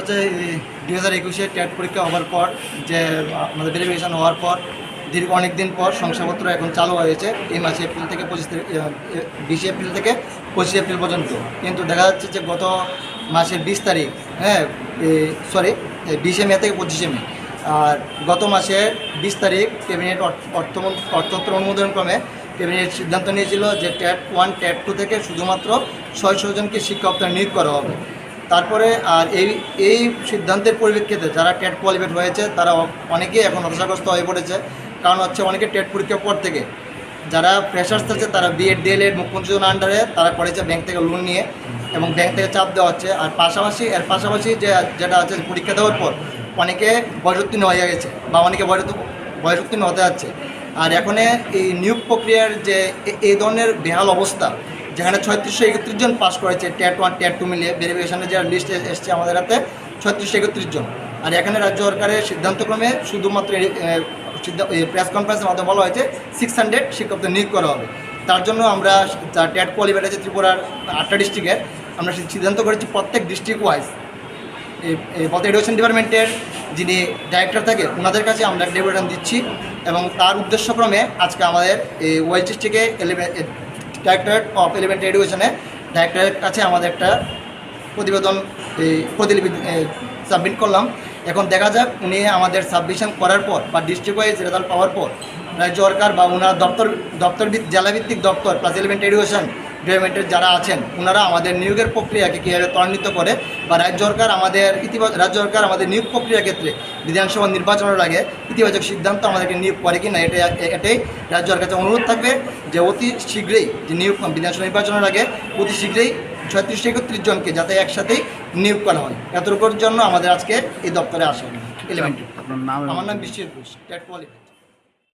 হচ্ছে 2021-এ টেট পরীক্ষা হওয়ার পর যে আমাদের ভেরিফিকেশান হওয়ার পর দীর্ঘ অনেক দিন পর শংসাপত্র এখন চালু হয়েছে এই মাসে এপ্রিল থেকে 20 এপ্রিল থেকে 25 এপ্রিল পর্যন্ত। কিন্তু দেখা যাচ্ছে যে গত মাসের 20 তারিখ, হ্যাঁ 20 মে থেকে 25 মে, আর গত মাসের 20 তারিখ ক্যাবিনেট অর্থতন্ত্র অনুমোদন ক্রমে ক্যাবিনেট সিদ্ধান্ত নিয়েছিল যে টেট 1 টেট 2 থেকে শুধুমাত্র 600 জনকে শিক্ষক নিয়োগ করা হবে। তারপরে আর এই সিদ্ধান্তের পরিপ্রেক্ষিতে যারা টেট কোয়ালিফাইড হয়েছে তারা অনেকেই এখন হতাশাগ্রস্ত হয়ে পড়েছে। কারণ হচ্ছে অনেকে টেট পরীক্ষার পর থেকে যারা ফ্রেশার্স আছে তারা বিএড ডিএলএড মুখ্যমন্ত্রী যোজনা আন্ডারে তারা করেছে ব্যাংক থেকে লোন নিয়ে, এবং ব্যাংক থেকে চাপ দেওয়া হচ্ছে। আর এর পাশাপাশি যেটা আছে পরীক্ষা দেওয়ার পর অনেকে বয়সোত্তীর্ণ হয়ে গেছে বা অনেকে বয়সোত্তীর্ণ হতে যাচ্ছে। আর এখন এই নিয়োগ প্রক্রিয়ার যে এই ধরনের বেহাল অবস্থা, যেখানে 3631 জন পাস করেছে টেট 1 টেট 2 মিলিয়ে, ভেরিফিকেশানে যে লিস্ট এসছে আমাদের হাতে 3631 জন। আর এখানে রাজ্য সরকারের সিদ্ধান্তক্রমে শুধুমাত্র প্রেস কনফারেন্সের মাধ্যমে বলা হয়েছে 600 শিক্ষকদের নিয়োগ করা হবে। তার জন্য আমরা টেট কোয়ালিফাইড আছে ত্রিপুরার 8টা ডিস্ট্রিক্টের, আমরা সিদ্ধান্ত করেছি প্রত্যেক ডিস্ট্রিক্ট ওয়াইজ বলতে এডুকেশন ডিপার্টমেন্টের যিনি ডাইরেক্টর থাকে ওনাদের কাছে আমরা ডেপুটেশন দিচ্ছি। এবং তার উদ্দেশ্যক্রমে আজকে আমাদের এই ওয়েস্ট ডিস্ট্রিক্টে ডাইরেক্টরেট অফ এলিমেন্টারি এডুকেশনে ডাইরেক্টরের কাছে আমাদের একটা প্রতিলিপি সাবমিট করলাম। এখন দেখা যাক উনি আমাদের সাবমিশন করার পর বা ডিস্ট্রিক্ট ওয়াইজ রেজাল্ট পাওয়ার পর রাজ্য সরকার বা ওনার জেলাভিত্তিক দপ্তর প্লাস এলিমেন্টারি এডুকেশন ডিপার্টমেন্টের যারা আছেন ওনারা আমাদের নিয়োগের প্রক্রিয়াকে কীভাবে ত্বরান্বিত করে, বা রাজ্য সরকার আমাদের নিয়োগ প্রক্রিয়ার ক্ষেত্রে বিধানসভা নির্বাচনের আগে ইতিবাচক সিদ্ধান্ত আমাদেরকে নিয়োগ করে কি না, এটাই রাজ্য সরকারের কাছে অনুরোধ থাকবে যে অতি শীঘ্রই যে নিয়োগ বিধানসভা নির্বাচনের আগে অতি শীঘ্রই 3631 জনকে যাতে একসাথেই নিয়োগ করা হয়। এতটুকুর জন্য আমাদের আজকে এই দপ্তরে আসা এলিমেন্টারি। আমার নাম বিশ্বজিৎ ঘোষ, টেট কোয়ালিফাইড।